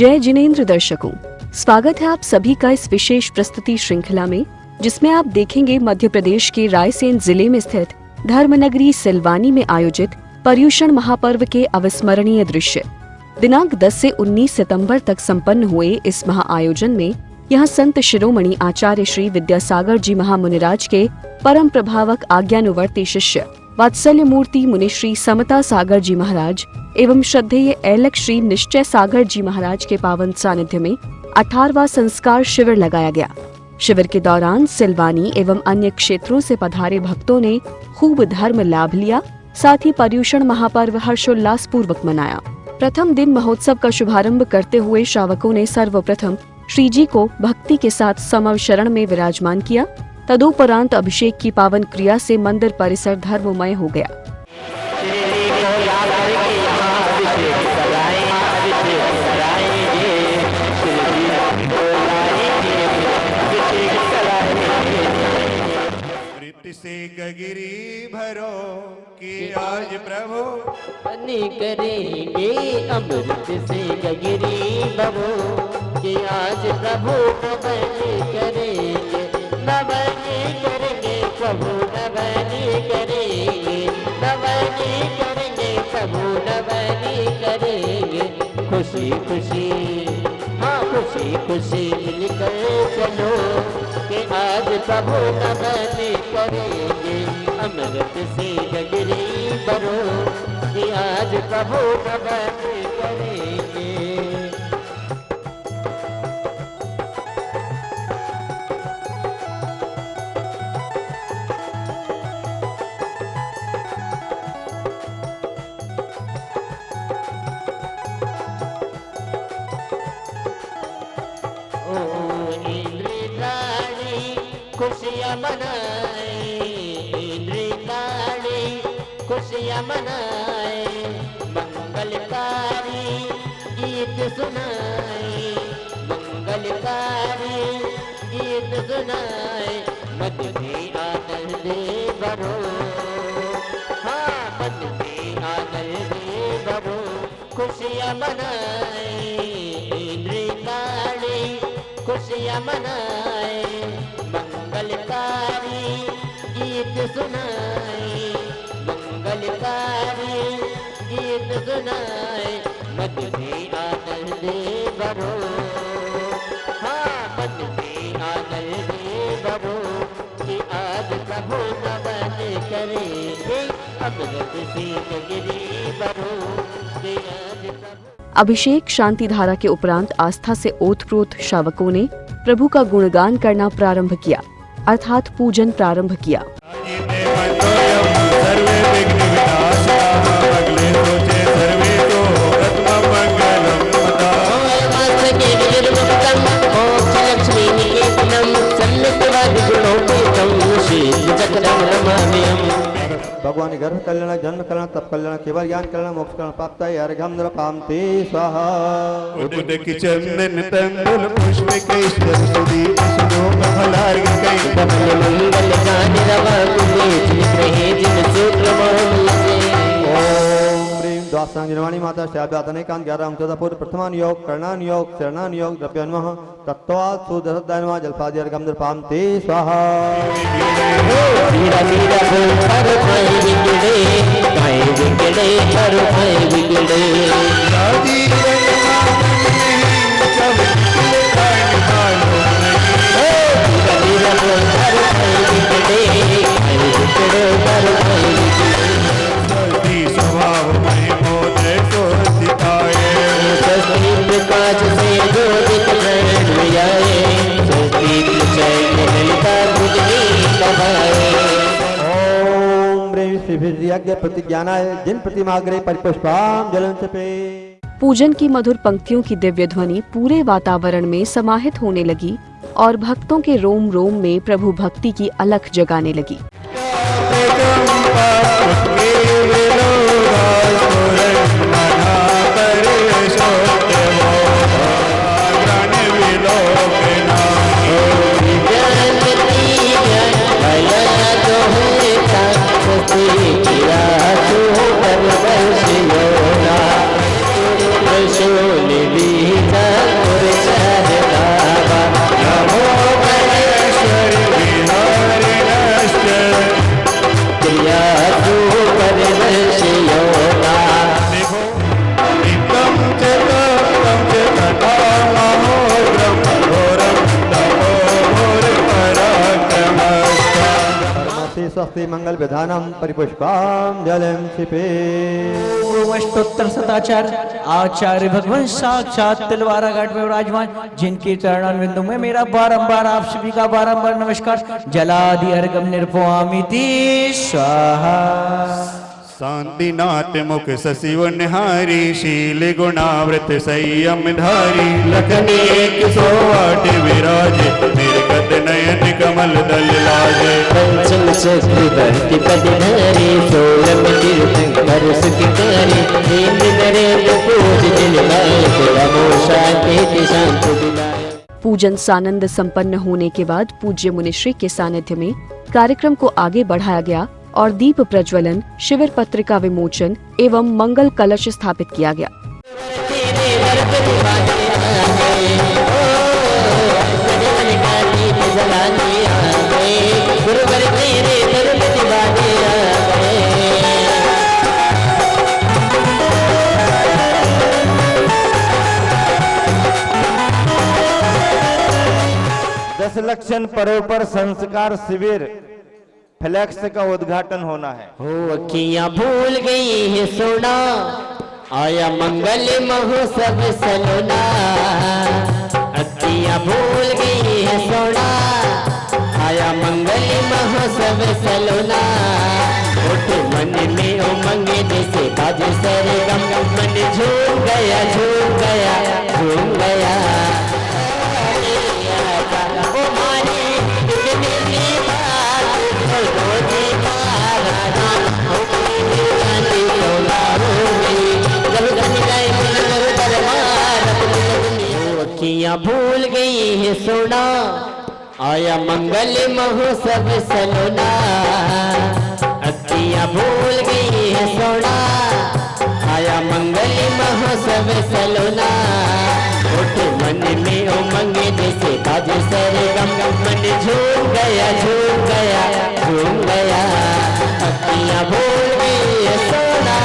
जय जिनेंद्र दर्शकों, स्वागत है आप सभी का इस विशेष प्रस्तुति श्रृंखला में, जिसमें आप देखेंगे मध्य प्रदेश के रायसेन जिले में स्थित धर्मनगरी सिलवानी में आयोजित पर्युषण महापर्व के अविस्मरणीय दृश्य। दिनांक 10 से 19 सितंबर तक संपन्न हुए इस महाआयोजन में यहाँ संत शिरोमणि आचार्य श्री विद्यासागर जी महामुनिराज के परम प्रभावक आज्ञानुवर्ती शिष्य वात्सल्य मूर्ति मुनि श्री समता सागर जी महाराज एवं श्रद्धेय ऐलक श्री निश्चय सागर जी महाराज के पावन सानिध्य में 18वां संस्कार शिविर लगाया गया। शिविर के दौरान सिलवानी एवं अन्य क्षेत्रों से पधारे भक्तों ने खूब धर्म लाभ लिया, साथ ही पर्युषण महापर्व हर्षोल्लास पूर्वक मनाया। प्रथम दिन महोत्सव का शुभारंभ करते हुए श्रावकों ने सर्वप्रथम श्री जी को भक्ति के साथ समव शरण में विराजमान किया। तदुपरांत अभिषेक की पावन क्रिया से मंदिर परिसर धर्ममय हो गया। से गगिरी भरो कि आज प्रभु बने करेंगे, अमृत से गगिरी भरो कि आज प्रभु बने करेंगे, नवनी करेंगे प्रभु नवनी करेंगे, नवनी करेंगे प्रभु नवनी करेंगे। खुशी खुशी हाँ खुशी खुशी मिलकर चलो कि आज प्रभु नवनी करेंगे, अमृत से गगरी भरो कि आज प्रभु नवनी करेंगे। खुशियाँ मनाए इंद्रिकाली, खुशियाँ मनाए मंगलकारी गीत सुनाए, मंगलकारी गीत सुनाए। मन में आनंद भरो हाँ मन में आनंद भरो, खुशियाँ मनाए इंद्रिकाली, खुशियाँ मनाए मंगलकारी गीत सुनाए, मंगलकारी गीत सुनाए। मन में आनंद भरो हाँ मन में आनंद भरो कि आज प्रभु नवन करेंगे, अमृत से गगरी भरो कि आज प्रभु। अभिषेक शांति धारा के उपरांत आस्था से ओतप्रोत श्रावकों ने प्रभु का गुणगान करना प्रारंभ किया, अर्थात पूजन प्रारंभ किया। भगवान गर्भ कल्याण जन्म कल्याण तप कल्याण केवल ज्ञान कल्याण मोक्ष कल्याण प्राप्त है अर्घ्यम नरपामते स्वाहा। उदक चंदन तंदुल पुष्प केशर सुदीप सुदोम फलार्घ कई कमल मंगल गान रवा कुले जिग्रहे जिन सूत्र मोहम्मद। ओम ह्रीं द्वासां निर्वाणी माता श्याव्यातनेकांत 11 चौदहपुर प्रथमान योग करणान योग शरणान योग द्रव्यन्वः तत्वात् सुदसदानवा जलपादि अर्घ्यम नरपामते स्वाहा। मीरा मीरा बोल पर भाई बिगड़े, भाई बिगड़े पर भाई बिगड़े। शादी मीरा मीरा बोल पर भाई बिगड़े, भाई बिगड़े पर भाई बिगड़े। स्वभाव में मोदे को सिखाए, सस्ती प्रकाश से जो दिख आए, सस्ती चैन ललिता बुद्धि कहाए। यज्ञ प्रतिज्ञानाय जिन प्रतिमाग्रे परिपुष्पाम जलन चपे। पूजन की मधुर पंक्तियों की दिव्य ध्वनि पूरे वातावरण में समाहित होने लगी और भक्तों के रोम रोम में प्रभु भक्ति की अलख जगाने लगी। सोने भी स्वस्ति स्वस्ति मंगल विधानम परिपुष्पांजलिं क्षिपे। अष्टोत्तर सदाचार्य आचार्य भगवान साक्षात तिलवारा घाट में विराजमान, जिनके चरण बिंदु में मेरा बारंबार आप सभी का बारंबार नमस्कार। जलादि अर्घम निर्भवामिति स्वाहा। शांतिनाथ मुख सशिव निहारी, शील गुणावृत संयम धारी, लखनी एक सौ आठ विराजे, मेरे कद नयन कमल दल लाजे। पंचम शक्ति भक्ति पद धरे, सोलम तीर्थंकर सुखकारी, इंद्र नरेंद्र पूज जिन लायक, नमो शांति शांत दिलाय। पूजन सानंद संपन्न होने के बाद पूज्य मुनिश्री के सानिध्य में कार्यक्रम को आगे बढ़ाया गया और दीप प्रज्वलन, शिविर पत्रिका विमोचन एवं मंगल कलश स्थापित किया गया। दशलक्षण परोपर संस्कार शिविर फ्लैक्स का उद्घाटन होना है। हो अखियां भूल गई है सोना, आया मंगल महोत्सव सलोना। अखियां भूल गई है सोना, आया मंगल महोत्सव सलोना। उठ मन में उमंग जैसे बाज सरगम, मन झूम गया झूम गया झूम गया। अखियां भूल गई है सोना, आया मंगल महोत्सव सलोना। अखियां भूल गई है सोना, आया मंगल महोत्सव सलोना। उठ मन में उमंग जैसे बाज सरगम, मन झूम गया झूम गया झूम गया। अखियां भूल गई है सोना।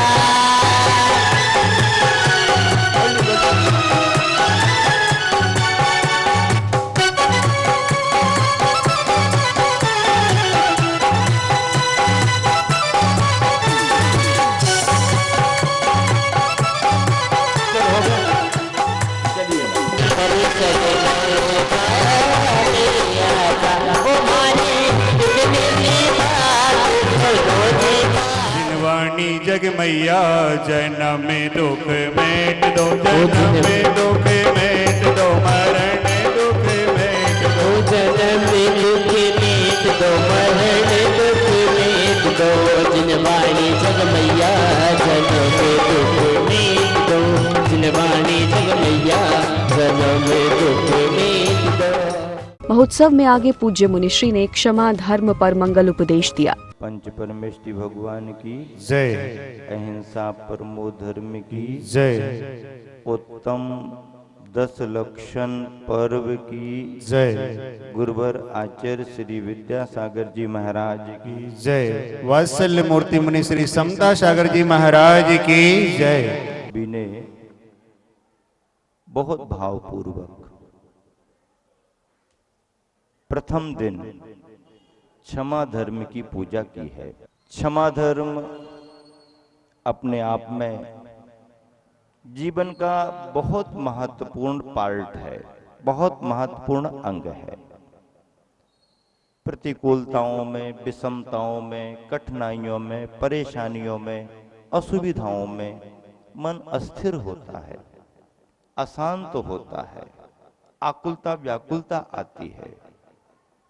जग मैया जन्म में दुख मेट दो, जन्म में दुख मेट दो, मरण दुख मेट दो। जन्म में दुख मेट दो, मरण दुख मेट दो। जिनवाणी जग मैया जन्म में दुख मेट दो, जिनवाणी जग मैया जन्म में दुख मेट दो। महोत्सव में आगे पूज्य मुनिश्री ने क्षमा धर्म पर मंगल उपदेश दिया। पंच परमेष्टि भगवान की जय, अहिंसा परमो धर्म की जय, उत्तम 10 लक्षण पर्व की जय, गुरुवर आचार्य श्री विद्यासागर जी महाराज की जय, वात्सल्य मूर्ति मुनि श्री समता सागर जी महाराज की जय। विनय बहुत भावपूर्वक प्रथम दिन क्षमा धर्म की पूजा की है। क्षमा धर्म अपने आप में जीवन का बहुत महत्वपूर्ण पार्ट है, बहुत महत्वपूर्ण अंग है। प्रतिकूलताओं में, विषमताओं में, कठिनाइयों में, परेशानियों में, असुविधाओं में मन अस्थिर होता है, अशांत होता है, आकुलता व्याकुलता आती है।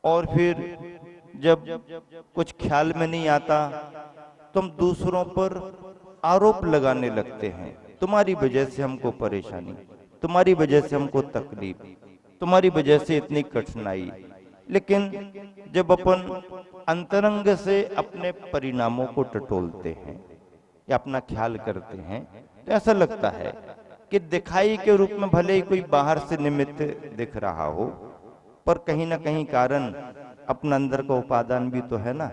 और फिर जब कुछ ख्याल में नहीं आता तो हम दूसरों पर आरोप लगाने लगते हैं, तुम्हारी वजह से हमको परेशानी, तुम्हारी वजह से हमको तकलीफ, तुम्हारी वजह से इतनी कठिनाई। लेकिन जब अपन अंतरंग से अपने परिणामों को टटोलते हैं या अपना ख्याल करते हैं तो ऐसा लगता है कि दिखाई के रूप में भले ही कोई बाहर से निमित्त दिख रहा हो, पर कहीं ना कहीं कारण अपना अंदर का उपादान भी तो है ना,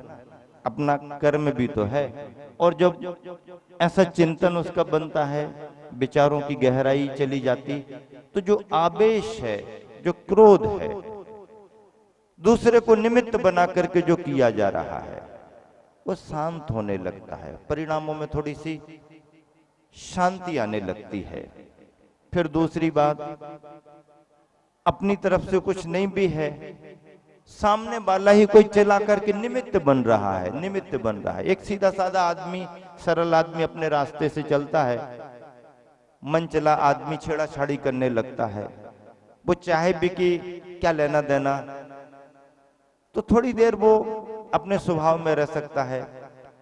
अपना कर्म भी तो है। और जब ऐसा चिंतन उसका बनता है, विचारों की गहराई चली जाती, तो जो आवेश है, जो क्रोध है, दूसरे को निमित्त बना करके जो किया जा रहा है, वो शांत होने लगता है, परिणामों में थोड़ी सी शांति आने लगती है। फिर दूसरी बात, अपनी तरफ से कुछ नहीं भी है, सामने वाला ही कोई चला करके निमित्त बन रहा है, निमित्त बन रहा है। एक सीधा साधा आदमी, सरल आदमी अपने रास्ते से चलता है, मन चला आदमी छेड़ाछाड़ी करने लगता है, वो चाहे भी कि क्या लेना देना, तो थोड़ी देर वो अपने स्वभाव में रह सकता है।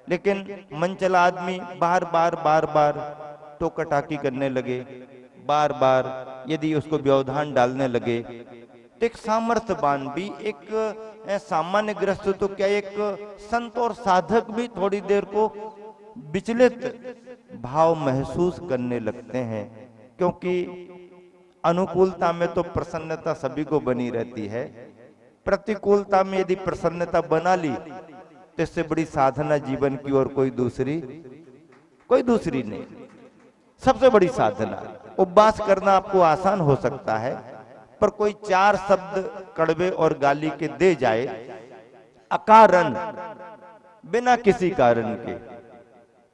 लेकिन मन चला आदमी बार बार टोका टाकी करने लगे, बार बार यदि उसको व्यवधान डालने लगे, तो एक सामर्थ्यवान भी, एक सामान्य ग्रस्त तो क्या, एक संत और साधक भी थोड़ी देर को विचलित भाव महसूस करने लगते हैं। क्योंकि अनुकूलता में तो प्रसन्नता सभी को बनी रहती है, प्रतिकूलता में यदि प्रसन्नता बना ली तो इससे बड़ी साधना जीवन की और कोई दूसरी नहीं। सबसे बड़ी साधना उपवास करना आपको आसान हो सकता है, पर कोई 4 शब्द कड़वे और गाली के दे जाए अकारण, बिना किसी कारण के,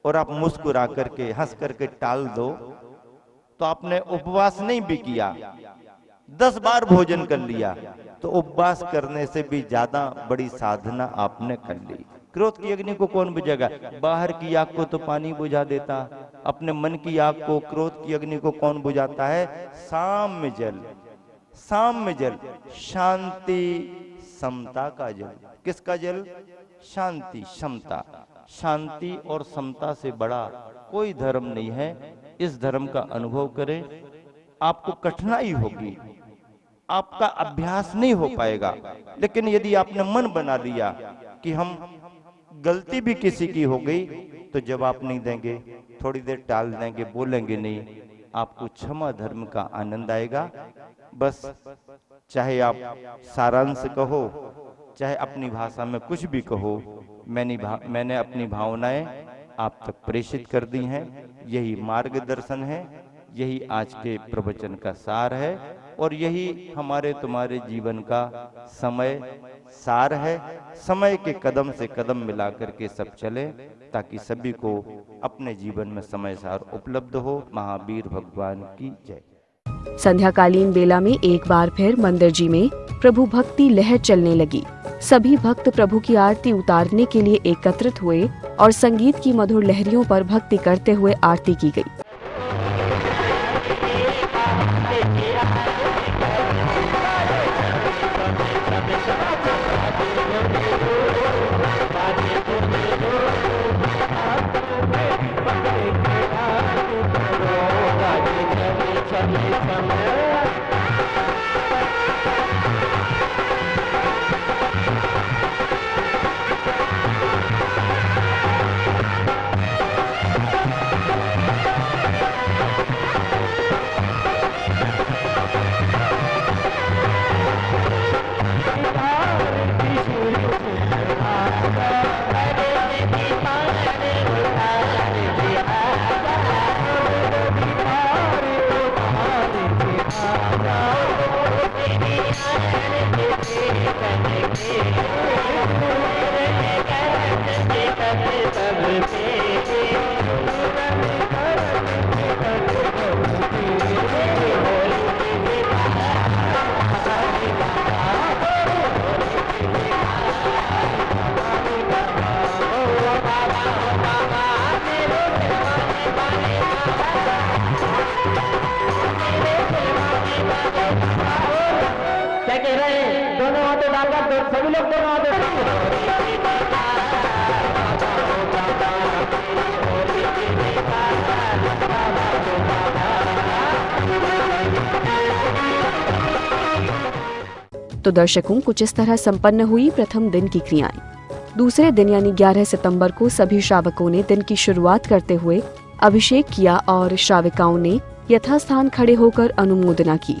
और आप मुस्कुरा करके हंस करके टाल दो, तो आपने उपवास नहीं भी किया, 10 बार भोजन कर लिया, तो उपवास करने से भी ज्यादा बड़ी साधना आपने कर ली। क्रोध की अग्नि को कौन बुझाएगा? बाहर की आग को तो पानी बुझा देता, अपने मन की आग को, क्रोध की अग्नि को कौन बुझाता है? साम्य जल, साम्य जल, शांति समता का जल। किसका जल? शांति समता। शांति और समता से बड़ा कोई धर्म नहीं है। इस धर्म का अनुभव करें, आपको कठिनाई होगी, आपका अभ्यास नहीं हो पाएगा, लेकिन यदि आपने मन बना लिया कि हम गलती भी किसी की हो गई तो जवाब नहीं देंगे, थोड़ी देर टाल देंगे, बोलेंगे नहीं, आपको क्षमा धर्म का आनंद आएगा। बस चाहे आप सारांश कहो, चाहे अपनी भाषा में कुछ भी कहो, मैंने अपनी भावनाएं आप तक प्रेषित कर दी हैं। यही मार्गदर्शन है, यही आज के प्रवचन का सार है, और यही हमारे तुम्हारे जीवन का समय सार है। समय के कदम से कदम मिलाकर के सब चले, ताकि सभी को अपने जीवन में समय सार उपलब्ध हो। महावीर भगवान की जय। संध्याकालीन बेला में एक बार फिर मंदिर जी में प्रभु भक्ति लहर चलने लगी। सभी भक्त प्रभु की आरती उतारने के लिए एकत्रित हुए और संगीत की मधुर लहरियों पर भक्ति करते हुए आरती की गई। तो दर्शकों, कुछ इस तरह संपन्न हुई प्रथम दिन की क्रियाएं। दूसरे दिन यानी 11 सितंबर को सभी श्रावकों ने दिन की शुरुआत करते हुए अभिषेक किया और श्राविकाओं ने यथास्थान खड़े होकर अनुमोदना की।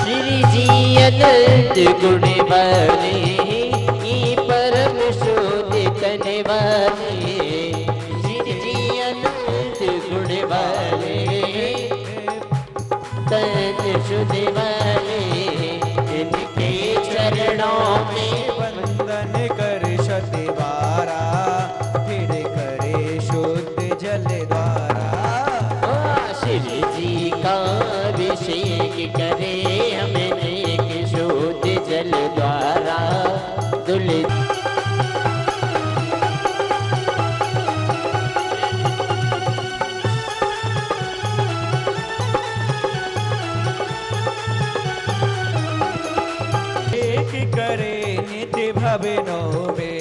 श्री जी अनंत गुण वाले, परम शोधित वाले, श्री जी अनंत गुण वाले, अभिषेक करे हमें नेक शुद्ध जल द्वारा दुल करे नित्य भवनों में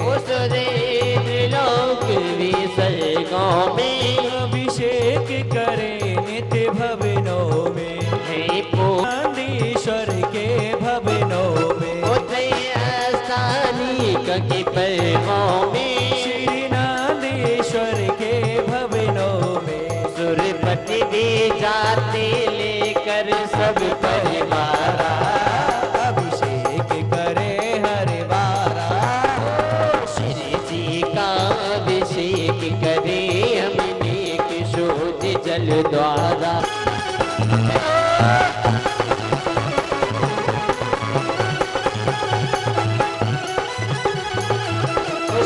लोक विसर्गों में अभिषेक करे नित्य भवनों में हे नंदीश्वर के भवनों में स्थानिक के पर्वों में श्री नंदीश्वर के भवनों में सुरपति भी जाते लेकर सब परिवारा अभिषेक करे हर बारा श्री जी का अभिषेक करे हम नेक शुद्ध जल द्वारा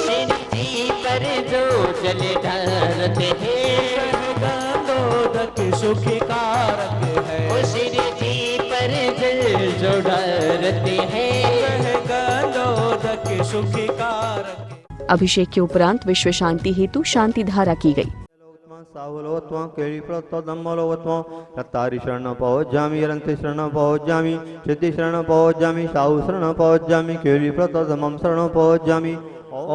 श्री जी पर जो जल ढारते हैं गंगोदक सुखकारक है वो श्री जी पर जल जो ढारते हैं वह गंगोदक सुखकारक अभिषेक के उपरांत विश्व शांति हेतु शांति धारा की गई। साहुलोत्वं केळिप्रत्वदम्बलोत्वं रत्तारि शरणं पौज्यामि रन्ति शरणं पौज्यामि सिद्धि शरणं पौज्यामि साहु शरणं पौज्यामि केळिप्रत्वदमं शरणं पौज्यामि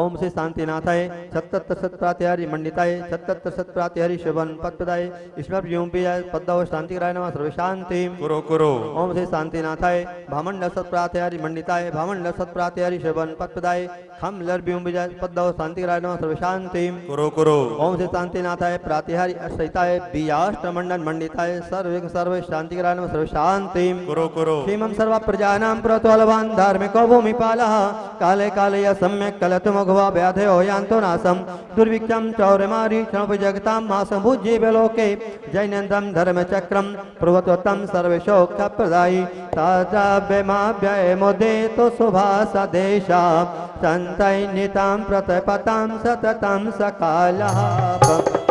ओम श्री शांतिनाथाय सत्तत्र सत्प्रातिहारी मंडिताय सत्तत्र सत्प्रातिहारी शिवन पदपदाय ईश्वर व्योमपियाय पद्मव शांतिराय नमः सर्व शांति कुरु कुरु ओम श्री शांतिनाथाय भामंडल सत्प्रातिहारी मंडिताय भामंडल सत्प्रातिहारी शिवन पदपदाय खम लर व्योमपियाय पद्मव शांतिराय नमः सर्व शांति कुरु कुरु ओम श्री शांतिनाथाय प्रातिहारी अष्टहिताय बियाष्टमंडल मंडिताय सर्वविघ्न सर्व शांतिराय नमः सर्व शांति कुरु कुरु श्रीमं सर्व प्रजानां प्रतोलवान् धार्मिको भूमिपालः काले काले य सम्यक् कलतुमघवा व्याधयो यान्तो नासं दुर्भिक्षं चौर्यमारी क्षणोपजगतां मासंभुज्ये लोके जैनन्दं धर्मचक्रं प्रभुत्वं सर्वशोक्तप्रदायि ताजाभ्यमाभ्ययमुदेतो सुभासदेशा सन्तैनितां प्रतपतां सततं सकालः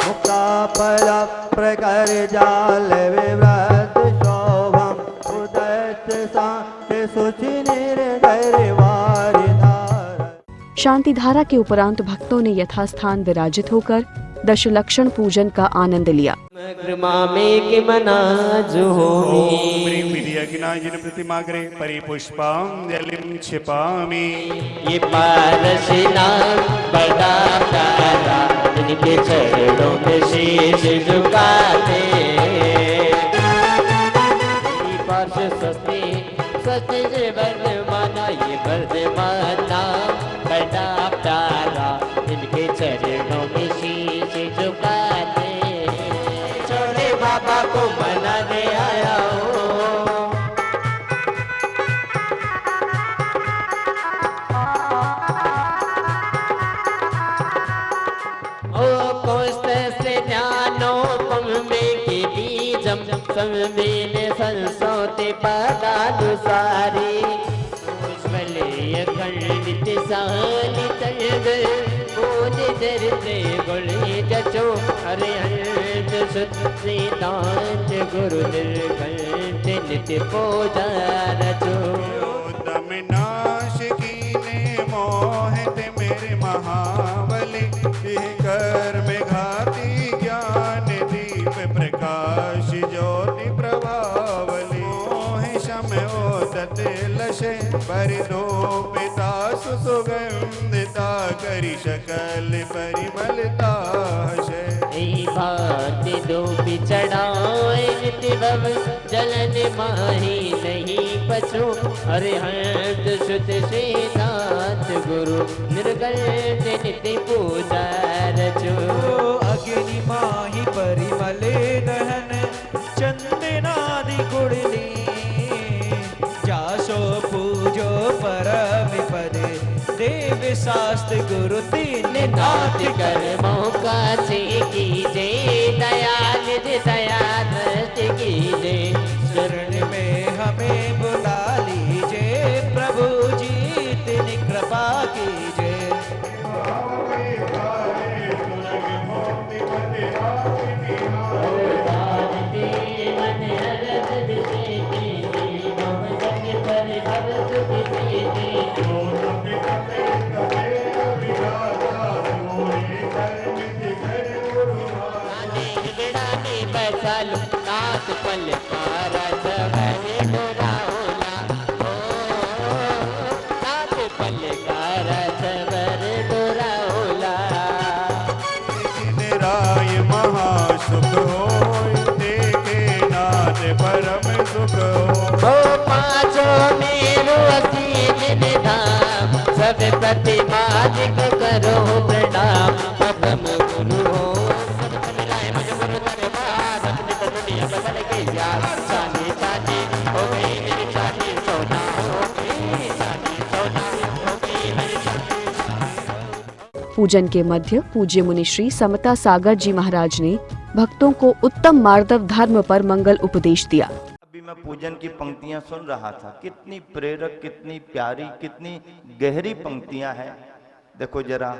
मुक्तापला प्रकरजाल विव्रत शोभम् उदयश्च शान्ति शुचिनिर्गैर्वारि शांति धारा के उपरांत भक्तों ने यथास्थान विराजित होकर दशलक्षण पूजन का आनंद लिया। में के मना जो प्रतिमाग्रे परिपुष्पांजलिं क्षिपामि ये पारसना बड़ा प्यारा इनके चरणों में शीश झुकाते पार्श सस्ते सस्ते से वर्धमाना ये वर्धमाना बड़ा प्यारा इनके चरणों में शीश झुकाते छोटे बाबा को मनाने आया संवेद संसोते पदानुसारी उज्ज्वलय खंडित साली तंग बोध दर्दे गुणे जचो हरे हंत सुत्सितांत गुरु निर्घंट नित्य पूजा रचो दम नाश कीने मोहित मेरे महाबली कर में घाती ज्ञान दीप प्रकाश ज्योति प्रभावली मोहि शम ओदत लशे परिदो पिता सुगंधिता करि शकल परिमलता भांति दो बिछड़ाए नित्य भव जलन माही नहीं पछो हरे हंत सुत श्रीनाथ गुरु निर्गल नित्य पूजा रचो अग्नि माही परिमले दहन चंदनादि गुड़ली जासो पूजो परम पदे देव शास्त्र गुरु तीन नाथ कर मौका से कीजे दया निज दया दृष्टि कीजे शरण में हमें बुला लीजिए प्रभु जी इतनी कृपा कीजिए मन हरद दिशे बसालू नाथ पल पार सबर डोराओला नाथ पल पार सबर डोराओला राय महासुख होय देखे नाथ परम सुख ओ पाँचों मेरो असीम निधाम सब प्रतिमादिक करो प्रणाम परम गुरु हो सब मिलाए मुझ गुरु दरबार अपने तो दुनिया बदल गई यार चांदी चांदी हो गई मेरी चांदी सोना हो गई चांदी सोना हो गई मेरी चांदी। पूजन के मध्य पूज्य मुनि श्री समता सागर जी महाराज ने भक्तों को उत्तम मार्दव धर्म पर मंगल उपदेश दिया। अभी मैं पूजन की पंक्तियां सुन रहा था, कितनी प्रेरक, कितनी प्यारी, कितनी गहरी पंक्तियां हैं। देखो जरा,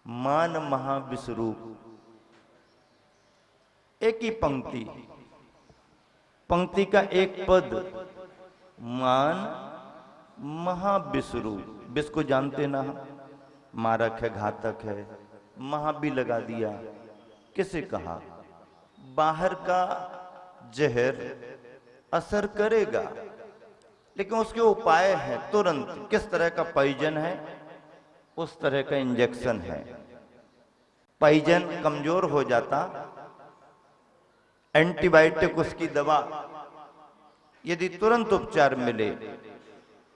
मान महाविश्वरूप, एक ही पंक्ति, पंक्ति का एक पद, मान महाविश्वरूप। विश्व को जानते ना, मारक है, घातक है, महा भी लगा दिया। किसे कहा? बाहर का जहर असर करेगा, लेकिन उसके उपाय हैं तुरंत। किस तरह का पॉइजन है, उस तरह का इंजेक्शन है। पॉइजन कमजोर हो जाता, एंटीबायोटिक उसकी दवा, यदि तुरंत उपचार मिले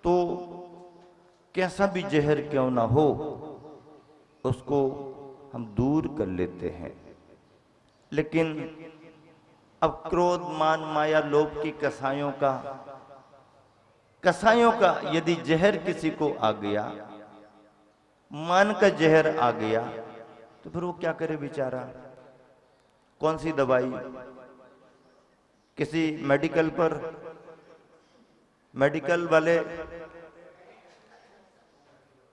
तो कैसा भी जहर क्यों ना हो उसको हम दूर कर लेते हैं। लेकिन अब क्रोध, मान, माया, लोभ की कसायों का यदि जहर किसी को आ गया, मान का जहर आ गया, तो फिर वो क्या करे बेचारा? कौन सी दवाई? किसी मेडिकल पर, मेडिकल वाले,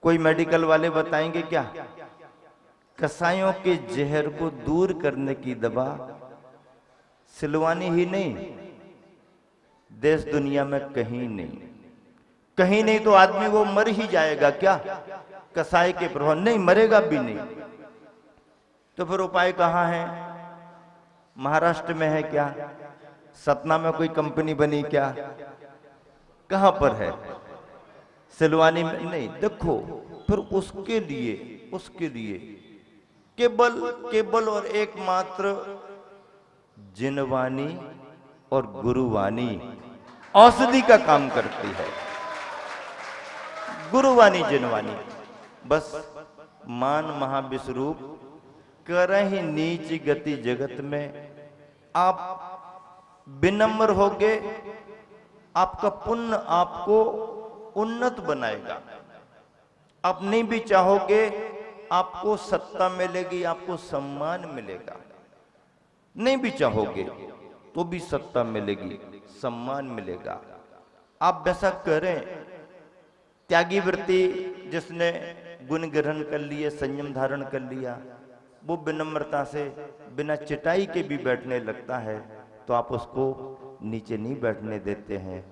कोई मेडिकल वाले बताएंगे क्या? कसायों के जहर को दूर करने की दवा सिलवानी ही नहीं, देश दुनिया में कहीं नहीं, कहीं नहीं। तो आदमी वो मर ही जाएगा क्या कसाई के प्रभाव? नहीं, मरेगा भी नहीं। तो फिर उपाय कहाँ है? महाराष्ट्र में है क्या? सतना में कोई कंपनी बनी क्या? कहां पर है? सिलवानी में नहीं। देखो, फिर उसके लिए केवल और एकमात्र जिनवानी और गुरुवाणी औषधि का काम करती है। गुरुवाणी, जिनवाणी, बस मान महाविश्वरूप करहि नीच गति जगत में। आप विनम्र होगे, आपका पुण्य आपको उन्नत बनाएगा। आप नहीं भी चाहोगे, आपको सत्ता मिलेगी, आपको सम्मान मिलेगा। नहीं भी चाहोगे तो भी सत्ता मिलेगी, सम्मान मिलेगा। आप वैसा करें। त्यागी वृत्ति जिसने गुण ग्रहण कर लिए, संयम धारण कर लिया, वो विनम्रता से बिना चिटाई के भी बैठने लगता है, तो आप उसको नीचे नहीं बैठने देते हैं।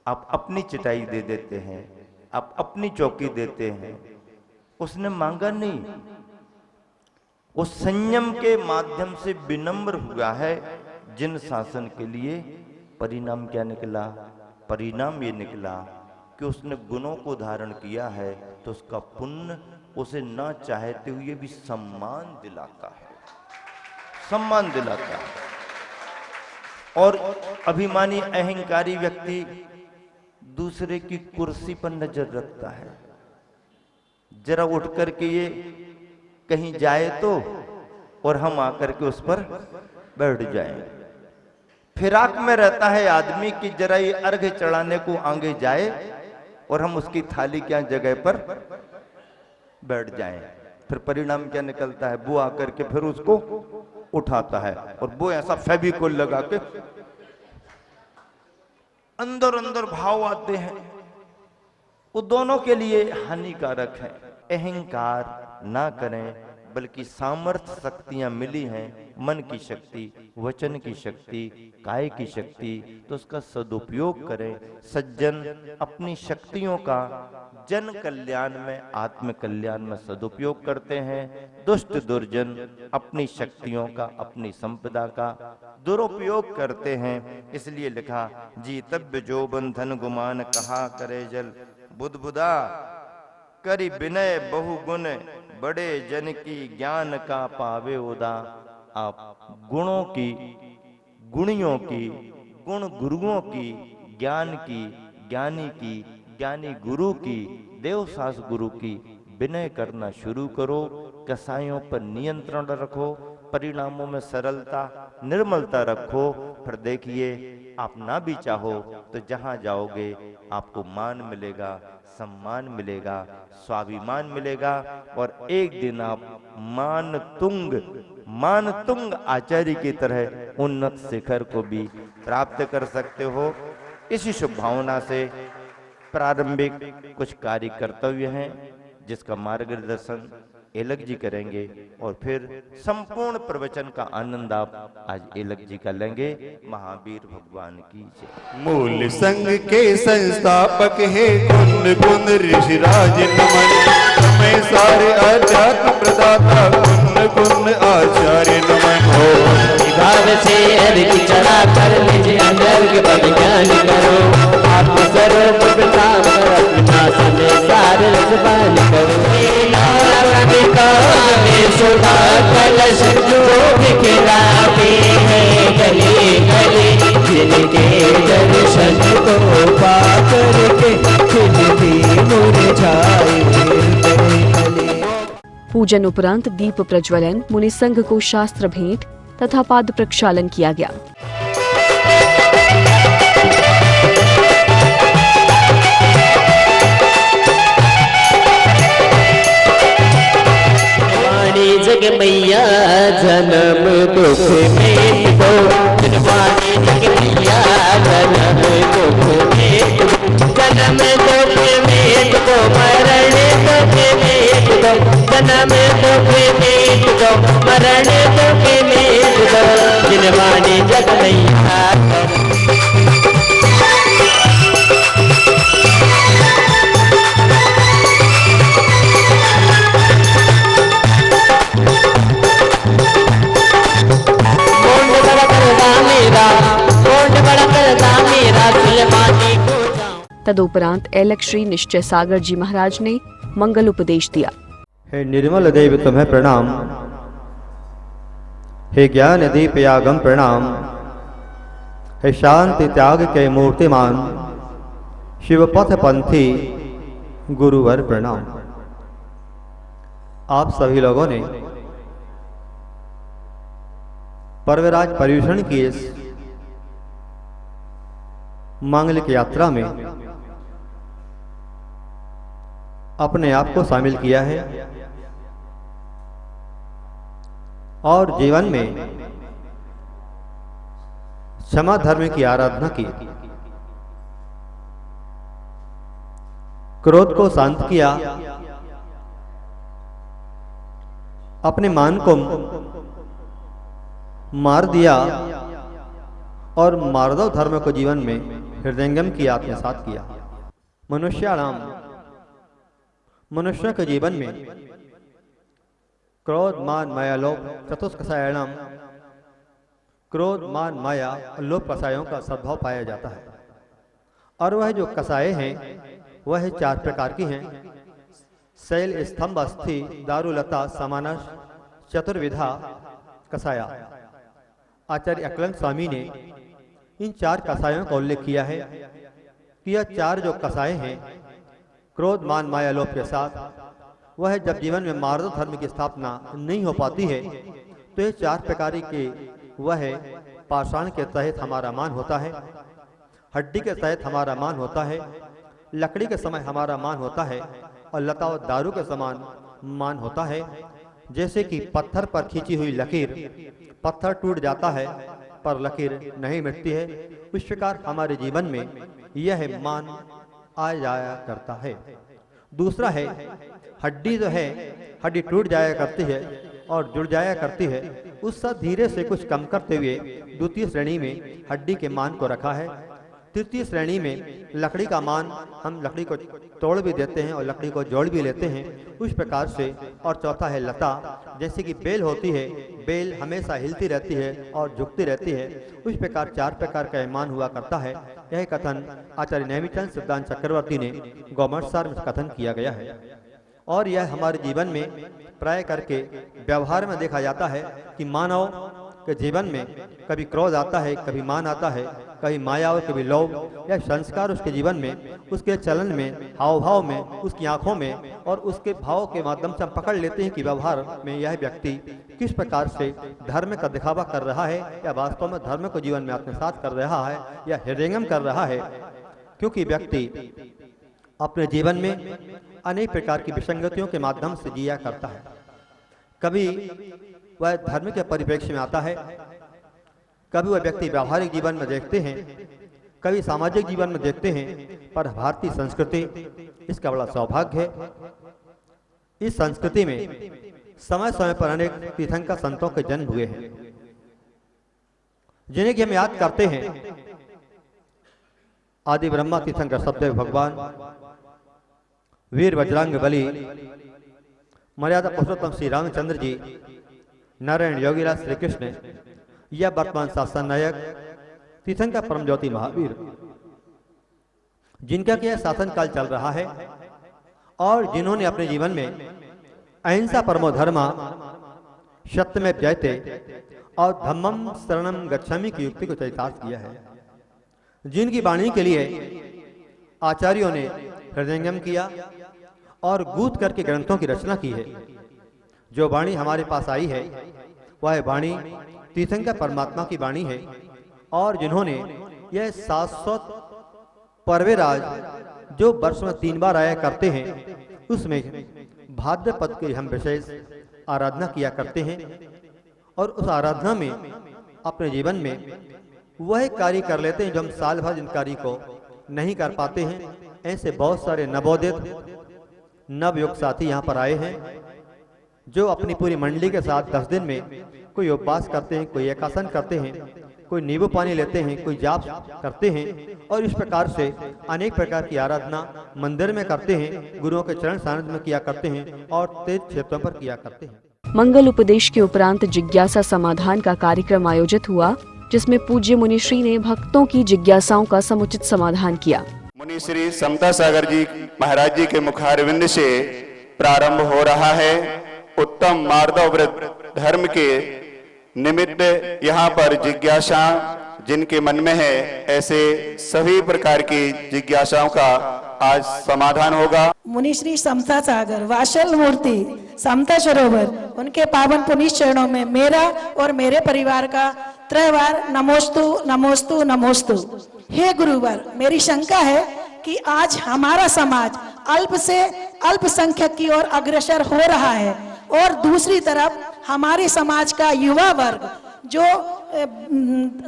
आप अपनी चिटाई दे देते हैं, आप अपनी चौकी देते हैं। उसने मांगा नहीं, वो संयम के माध्यम से विनम्र हुआ है। जिन शासन के लिए परिणाम क्या निकला? परिणाम ये निकला कि उसने गुणों को धारण किया है, तो उसका पुण्य उसे ना चाहते हुए भी सम्मान दिलाता है, सम्मान दिलाता है। और अभिमानी, अहंकारी व्यक्ति दूसरे की कुर्सी पर नजर रखता है। जरा उठ करके ये कहीं जाए तो, और हम आकर के उस पर बैठ जाएं। फिराक में रहता है आदमी कि जरा ये अर्घ चढ़ाने को आगे जाए और हम उसकी थाली क्या जगह पर बैठ जाएं। फिर परिणाम क्या निकलता है? वो आकर के फिर उसको उठाता है, और वो ऐसा फेविकोल लगा के अंदर अंदर भाव आते हैं। वो दोनों के लिए हानिकारक है। अहंकार ना करें, बल्कि सामर्थ्य शक्तियां मिली हैं, मन की शक्ति, वचन की शक्ति, काय की शक्ति, तो उसका सदुपयोग करें। सज्जन अपनी शक्तियों का जन कल्याण में, आत्म कल्याण में सदुपयोग करते हैं। दुष्ट दुर्जन अपनी शक्तियों का, अपनी संपदा का दुरुपयोग करते हैं। इसलिए लिखा, जीतव्य जो बंधन गुमान कहा करे जल, बुदबुदा करि विनय बहुगुण, बड़े जन की ज्ञान का पावे उदा। आप गुणों की, गुणियों की, गुण गुरुओं की, ज्ञान की, ज्ञानी की, ज्ञानी गुरु की, देवसास गुरु की विनय करना शुरू करो। कसायों पर नियंत्रण रखो, परिणामों में सरलता, निर्मलता रखो। फिर देखिए, आप ना भी चाहो तो जहां जाओगे आपको मान मिलेगा, सम्मान मिलेगा, स्वाभिमान मिलेगा, और एक दिन आप मान तुंग आचार्य की तरह उन्नत शिखर को भी प्राप्त कर सकते हो। इसी शुभ भावना से प्रारंभिक कुछ कार्य कर्तव्य हैं जिसका मार्गदर्शन एलक जी करेंगे, और फिर संपूर्ण प्रवचन का आनंद आप आज एलक जी का लेंगे। महावीर भगवान की जय। मूल संघ के संस्थापक है कुंद कुंद ऋषिराज नमन, समय सारे अध्यात्म प्रदाता कुंद कुंद आचार्य नमन। हो भाव से अर्घ चढ़ा कर निज अंदर के विज्ञान करो, आत्मस्वरूप प्रताप कर अपना संसार रसपान करो। सुधा कलश जो बिखराते हैं गली गली, जिनके दर्शन को पा करके खिलती मुरझाए गली। पूजन उपरांत दीप प्रज्वलन, मुनि संघ को शास्त्र भेंट तथा पाद प्रक्षालन किया गया। जग मैया जन्म दुख में दो, जनवाणी जग मैया जन्म दुख में दो, जन्म दुख में दो, मरण दुख में दो, जन्म दुख में दो, मरण दुख में दो, जनवाणी जग मैया। तदुपरांत एलक श्री निश्चय सागर जी महाराज ने मंगल उपदेश दिया। हे निर्मल देव तुम्हें प्रणाम, हे ज्ञान दीप यागम प्रणाम, हे शांति त्याग के मूर्तिमान शिवपथ पंथी गुरुवर प्रणाम। आप सभी लोगों ने पर्वराज पर्यूषण की इस मांगलिक यात्रा में अपने आप को शामिल किया है और जीवन में क्षमा धर्म की आराधना की, क्रोध को शांत किया, अपने मान को मार दिया और मार्दव धर्म को जीवन में हृदयंगम की आत्मसात किया। मनुष्य के जीवन में क्रोध मान माया लोभ चतुष्कषायणम, क्रोध मान माया और लोभ कषायों का सद्भाव पाया जाता है। और वह जो कषाय हैं वह 4 प्रकार की हैं। शैल स्तंभ अस्थि दारुलता समानस चतुर्विधा कषाया। आचार्य अक्लांत स्वामी ने इन 4 कषायों का उल्लेख किया है कि यह 4 जो कषाय हैं क्रोध मान माया लोभ के साथ, वह जब जीवन में मार्दव धर्म की स्थापना नहीं हो पाती है तो ये 4 प्रकार के वह पाषाण के तहत हमारा मान होता है, हड्डी के तहत हमारा मान होता है, लकड़ी के समय हमारा मान होता है और लता और दारू के समान मान होता है। जैसे कि पत्थर पर खींची हुई लकीर, पत्थर टूट जाता है पर लकीर नहीं मिटती है, उस प्रकार हमारे जीवन में यह मान आ जाया करता है। दूसरा है हड्डी, जो है हड्डी टूट जाया करती है और जुड़ जाया करती है, उससे धीरे से कुछ कम करते हुए द्वितीय श्रेणी में हड्डी के मान को रखा है। तृतीय श्रेणी में लकड़ी का मान हम लकड़ी को तोड़ भी देते हैं और लकड़ी को जोड़ भी लेते हैं, उस प्रकार से। और चौथा है लता, जैसे कि बेल होती है, बेल हमेशा हिलती रहती है और झुकती रहती है, उस प्रकार 4 प्रकार का मान हुआ करता है। यह कथन आचार्य नेमिचंद सिद्धांत चक्रवर्ती ने गौमर्सार में कथन किया गया है। और यह हमारे जीवन में प्राय करके व्यवहार में देखा जाता है कि मानव के जीवन में कभी क्रोध आता है, कभी मान आता है, कभी माया और कभी लोभ। यह संस्कार उसके जीवन में, उसके चलन में, हाव भाव में, उसकी आंखों में और उसके भाव के माध्यम से हम पकड़ लेते हैं कि व्यवहार में यह व्यक्ति किस प्रकार से धर्म का दिखावा कर रहा है या वास्तव में धर्म को जीवन में आत्मसात कर रहा है या हृदयंगम कर रहा है। क्योंकि व्यक्ति अपने जीवन में अनेक प्रकार की विसंगतियों के माध्यम से जिया करता है। कभी वह धर्म के परिप्रेक्ष्य में आता है, कभी वह व्यक्ति व्यावहारिक जीवन में देखते हैं, कभी सामाजिक जीवन में देखते हैं। पर भारतीय संस्कृति इसका बड़ा सौभाग्य है। इस संस्कृति में समय समय पर अनेक तीर्थंकर संतों के जन्म हुए हैं, जिन्हें कि हम याद करते हैं। आदि ब्रह्मा तीर्थंकर सतदेव भगवान, वीर बजरंग बली, मर्यादा पुरुषोत्तम श्री रामचंद्र जी, नारायण योगीराज श्री कृष्ण या वर्तमान शासन नायक तीर्थंकर परम ज्योति महावीर, जिनका कि शासन काल चल रहा है और जिन्होंने अपने जीवन में अहिंसा परमो धर्मा, सत्यमेव जयते और धम्मम शरणम गच्छामि की युक्ति को चरितार्थ किया है। जिनकी वाणी के लिए आचार्यों ने हृदयंगम किया और गूंथ करके ग्रंथों की रचना की है। जो वाणी हमारे पास आई है वह वाणी तीर्थंकर परमात्मा की वाणी है। और जिन्होंने यह 700 पर्वेराज जो वर्ष में 3 बार आया करते हैं, उसमें भाद्रपद की हम विशेष आराधना किया करते हैं और उस आराधना में अपने जीवन में वह कार्य कर लेते हैं जो हम साल भर जिन कार्य को नहीं कर पाते हैं। ऐसे बहुत सारे नवोदित नवयुग साथी यहाँ पर आए हैं, जो अपनी पूरी मंडली के साथ 10 दिन में कोई उपवास करते हैं, कोई एकासन करते हैं, कोई नींबू पानी लेते हैं, कोई जाप करते हैं और इस प्रकार से अनेक प्रकार की आराधना मंदिर में करते हैं, गुरुओं के चरण सानिध्य में किया करते हैं और तीर्थ क्षेत्रों पर किया करते हैं। मंगल उपदेश के उपरांत जिज्ञासा समाधान का कार्यक्रम आयोजित हुआ, जिसमें पूज्य मुनिश्री ने भक्तों की जिज्ञासाओं का समुचित समाधान किया। मुनि श्री समता सागर जी महाराज जी के मुखारविंद से प्रारंभ हो रहा है। उत्तम मार्दव व्रत धर्म के निमित्त यहाँ पर जिज्ञासा जिनके मन में है, ऐसे सभी प्रकार की जिज्ञासाओं का आज समाधान होगा। मुनिश्री समता सागर वाशल मूर्ति समता सरोवर, उनके पावन पुनीत चरणों में मेरा और मेरे परिवार का 3 बार नमोस्तु नमोस्तु नमोस्तु। हे गुरुवर, मेरी शंका है कि आज हमारा समाज अल्प से अल्पसंख्यक की ओर अग्रसर हो रहा है और दूसरी तरफ हमारे समाज का युवा वर्ग जो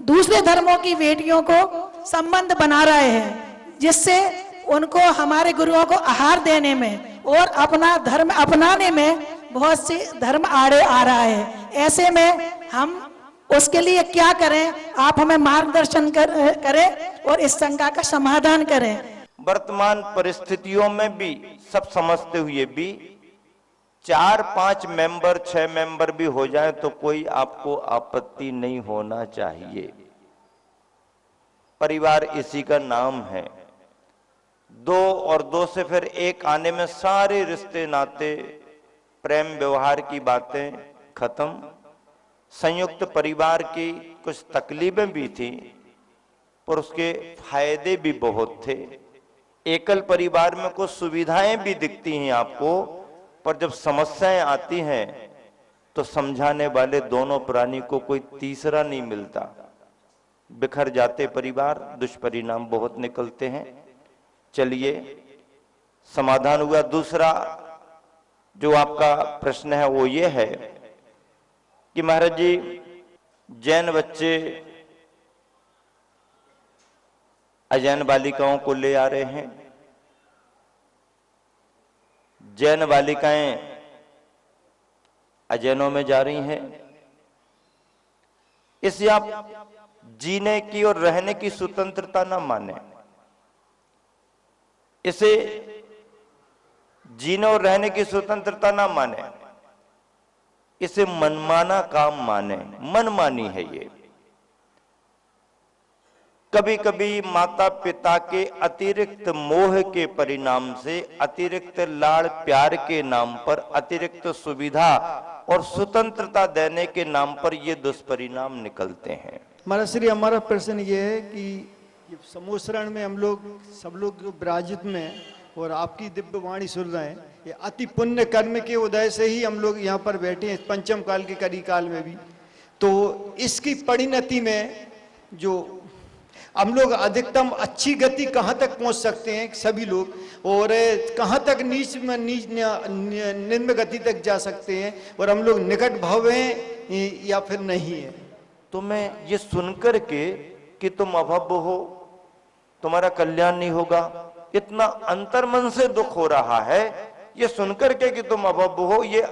दूसरे धर्मों की बेटियों को संबंध बना रहे हैं, जिससे उनको हमारे गुरुओं को आहार देने में और अपना धर्म अपनाने में बहुत से धर्म आड़े आ रहा है। ऐसे में हम उसके लिए क्या करें? आप हमें मार्गदर्शन करें और इस शंका का समाधान करें। वर्तमान परिस्थितियों में भी सब समझते हुए भी 4-5 मेंबर 6 मेंबर भी हो जाए तो कोई आपको आपत्ति नहीं होना चाहिए। परिवार इसी का नाम है। 2 और 2 से फिर 1 आने में सारे रिश्ते नाते प्रेम व्यवहार की बातें खत्म। संयुक्त परिवार की कुछ तकलीफें भी थी पर उसके फायदे भी बहुत थे। एकल परिवार में कुछ सुविधाएं भी दिखती हैं आपको, पर जब समस्याएं आती हैं तो समझाने वाले दोनों प्राणी को कोई तीसरा नहीं मिलता। बिखर जाते परिवार, दुष्परिणाम बहुत निकलते हैं। चलिए, समाधान हुआ। दूसरा जो आपका प्रश्न है वो ये है कि महाराज जी, जैन बच्चे अजैन बालिकाओं को ले आ रहे हैं, जैन बालिकाएं अजैनों में जा रही हैं। इसे आप जीने की और रहने की स्वतंत्रता ना माने, इसे जीने और रहने की स्वतंत्रता ना माने, इसे मनमाना काम माने। मनमानी है ये। कभी कभी माता पिता के अतिरिक्त मोह के परिणाम से, अतिरिक्त लाड़ प्यार के नाम पर, अतिरिक्त सुविधा और स्वतंत्रता देने के नाम पर ये दुष्परिणाम निकलते हैं। महाराज श्री, हमारा प्रश्न ये है कि ये समूह शरण में हम लोग सब लोग विराजित में और आपकी दिव्य वाणी सुन रहे हैं, ये अति पुण्य कर्म के उदय से ही हम लोग यहाँ पर बैठे हैं, पंचम काल के करी काल में भी। तो इसकी परिणति में जो हम लोग अधिकतम अच्छी गति कहाँ तक पहुँच सकते हैं सभी लोग, और कहाँ तक नीच में निम्न गति तक जा सकते हैं, और हम लोग निकट भव हैं या फिर नहीं है? तो मैं ये सुनकर के कि तुम अभव्य हो, तुम्हारा कल्याण नहीं होगा, इतना अंतर्मन से दुख हो रहा है, ये सुनकर के कि तुम अभव्य हो, ये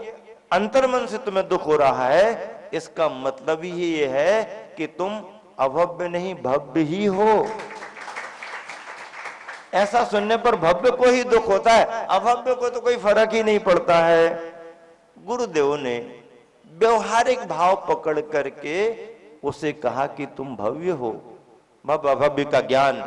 अंतर्मन से तुम्हें दुख हो रहा है, इसका मतलब ही ये है कि तुम अभव्य नहीं भव्य ही हो। ऐसा सुनने पर भव्य को ही दुख होता है, अभव्य को तो कोई फर्क ही नहीं पड़ता है। गुरुदेव ने व्यवहारिक भाव पकड़ करके उसे कहा कि तुम भव्य हो। भव्य अभव्य का ज्ञान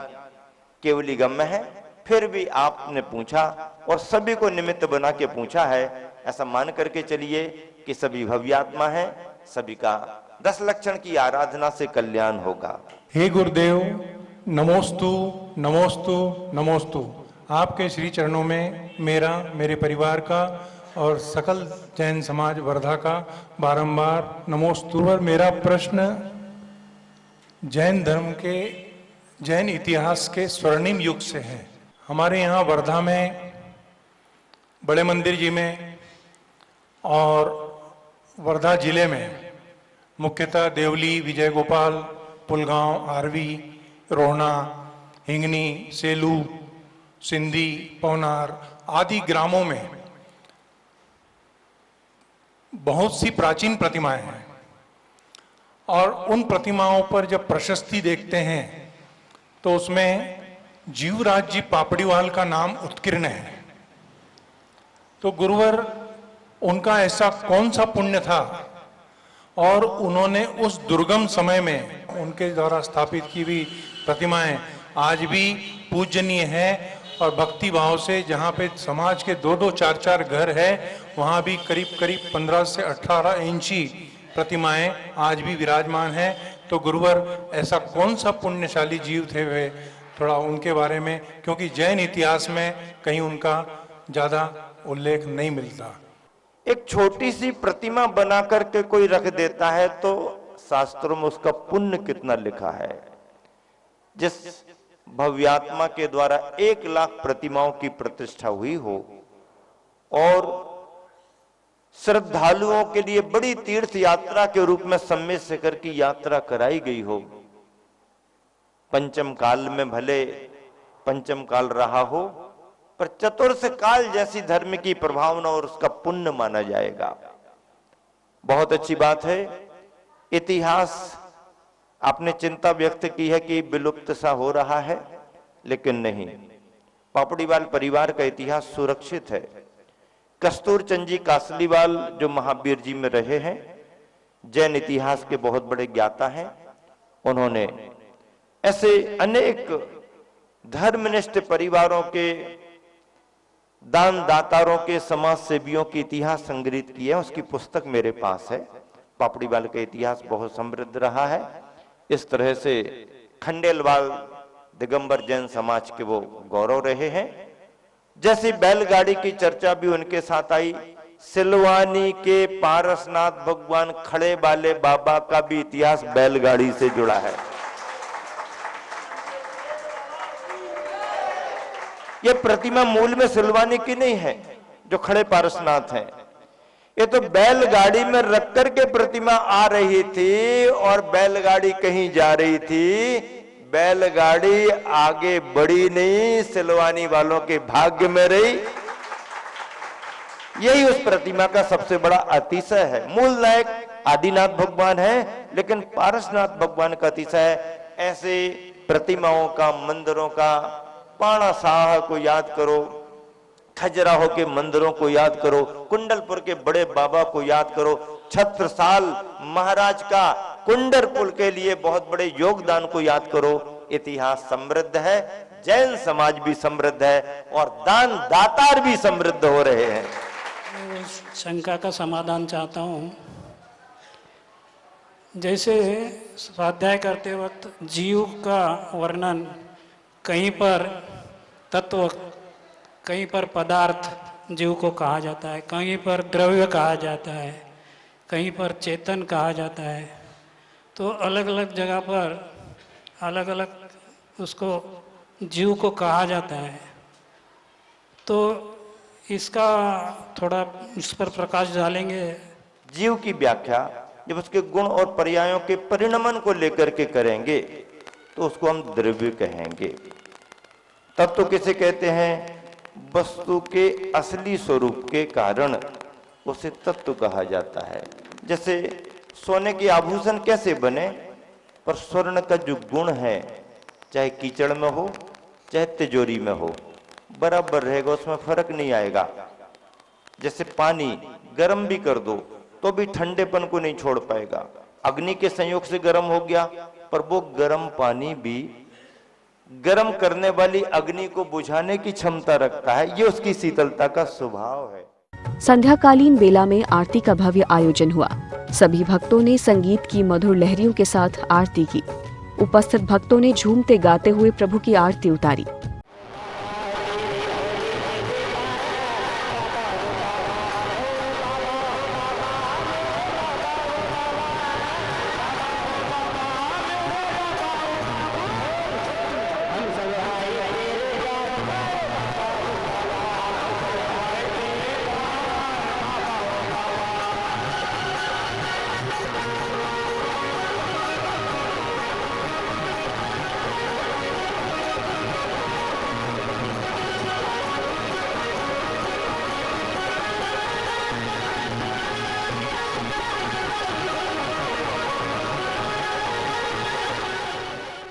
केवली गम्य है। फिर भी आपने पूछा और सभी को निमित्त बना के पूछा है, ऐसा मान करके चलिए कि सभी भव्यात्मा है, सभी का 10 लक्षण की आराधना से कल्याण होगा। हे गुरुदेव, नमोस्तु नमोस्तु नमोस्तु। आपके श्री चरणों में मेरा, मेरे परिवार का और सकल जैन समाज वर्धा का बारंबार नमोस्तु। और मेरा प्रश्न जैन धर्म के, जैन इतिहास के स्वर्णिम युग से है। हमारे यहाँ वर्धा में बड़े मंदिर जी में और वर्धा जिले में मुख्यतः देवली, विजय गोपाल, पुलगांव, आरवी, रोहना, हिंगनी, सेलू, सिंधी, पौनार आदि ग्रामों में बहुत सी प्राचीन प्रतिमाएं हैं, और उन प्रतिमाओं पर जब प्रशस्ति देखते हैं तो उसमें जीवराज जी पापड़ीवाल का नाम उत्कीर्ण है। तो गुरुवर, उनका ऐसा कौन सा पुण्य था और उन्होंने उस दुर्गम समय में उनके द्वारा स्थापित की हुई प्रतिमाएं आज भी पूजनीय है, और भक्ति भाव से जहाँ पे समाज के 2-2, 4-4 घर है, वहाँ भी करीब करीब 15 से 18 इंची प्रतिमाएं आज भी विराजमान हैं। तो गुरुवर, ऐसा कौन सा पुण्यशाली जीव थे वे, थोड़ा उनके बारे में, क्योंकि जैन इतिहास में कहीं उनका ज्यादा उल्लेख नहीं मिलता। एक छोटी सी प्रतिमा बना करके कोई रख देता है तो शास्त्रों में उसका पुण्य कितना लिखा है। जिस भव्यात्मा के द्वारा 1 लाख प्रतिमाओं की प्रतिष्ठा हुई हो और श्रद्धालुओं के लिए बड़ी तीर्थ यात्रा के रूप में सम्मेद शिखर की यात्रा कराई गई हो, पंचम काल में भले पंचम काल रहा हो, पर चतुर्थ काल जैसी धर्म की प्रभावना और उसका पुण्य माना जाएगा। बहुत अच्छी बात है। इतिहास आपने चिंता व्यक्त की है कि विलुप्त सा हो रहा है, लेकिन नहीं, पापड़ीवाल परिवार का इतिहास सुरक्षित है। कस्तूर चंद जी कासलीवाल जो महावीर जी में रहे हैं, जैन इतिहास के बहुत बड़े ज्ञाता हैं, उन्होंने ऐसे अनेक धर्मनिष्ठ परिवारों के, दान दातारों के, समाज सेवियों के इतिहास संग्रहित किए हैं। उसकी पुस्तक मेरे पास है। पापड़ीवाल का इतिहास बहुत समृद्ध रहा है। इस तरह से खंडेलवाल दिगंबर जैन समाज के वो गौरव रहे हैं। जैसी बैलगाड़ी की चर्चा भी उनके साथ आई, सिलवानी के पारसनाथ भगवान खड़े वाले बाबा का भी इतिहास बैलगाड़ी से जुड़ा है। ये प्रतिमा मूल में सिलवानी की नहीं है जो खड़े पारसनाथ हैं, ये तो बैलगाड़ी में रख कर के प्रतिमा आ रही थी और बैलगाड़ी कहीं जा रही थी। बैलगाड़ी आगे बढ़ी नहीं, सिलवानी वालों के भाग्य में रही। यही उस प्रतिमा का सबसे बड़ा अतिशय है। मूल नायक आदिनाथ भगवान है, लेकिन पारसनाथ भगवान का अतिशय है। ऐसे प्रतिमाओं का, मंदिरों का, पाणा साह को याद करो, खजुराहो के मंदिरों को याद करो, कुंडलपुर के बड़े बाबा को याद करो, छत्रसाल महाराज का कुंडरपुर के लिए बहुत बड़े योगदान को याद करो। इतिहास समृद्ध है, जैन समाज भी समृद्ध है और दान दातार भी समृद्ध हो रहे हैं। मैं उस शंका का समाधान चाहता हूँ। जैसे स्वाध्याय करते वक्त जीव का वर्णन कहीं पर तत्व, कहीं पर पदार्थ जीव को कहा जाता है, कहीं पर द्रव्य कहा जाता है, कहीं पर चेतन कहा जाता है। तो अलग अलग जगह पर अलग अलग उसको जीव को कहा जाता है। तो इसका थोड़ा इस पर प्रकाश डालेंगे। जीव की व्याख्या जब उसके गुण और पर्यायों के परिणमन को लेकर के करेंगे तो उसको हम द्रव्य कहेंगे। तत्व किसे कहते हैं? वस्तु के असली स्वरूप के कारण उसे तत्व कहा जाता है। जैसे सोने के आभूषण कैसे बने, पर स्वर्ण का जो गुण है, चाहे कीचड़ में हो चाहे तिजोरी में हो, बराबर रहेगा, उसमें फर्क नहीं आएगा। जैसे पानी गर्म भी कर दो तो भी ठंडेपन को नहीं छोड़ पाएगा। अग्नि के संयोग से गर्म हो गया, पर वो गर्म पानी भी गर्म करने वाली अग्नि को बुझाने की क्षमता रखता है। ये उसकी शीतलता का स्वभाव है। संध्याकालीन बेला में आरती का भव्य आयोजन हुआ। सभी भक्तों ने संगीत की मधुर लहरियों के साथ आरती की। उपस्थित भक्तों ने झूमते गाते हुए प्रभु की आरती उतारी।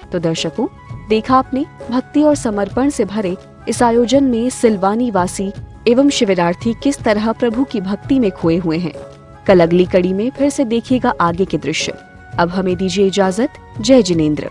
तो दर्शकों, देखा आपने भक्ति और समर्पण से भरे इस आयोजन में सिलवानी वासी एवं शिविरार्थी किस तरह प्रभु की भक्ति में खोए हुए हैं। कल अगली कड़ी में फिर से देखिएगा आगे के दृश्य। अब हमें दीजिए इजाजत। जय जिनेंद्र।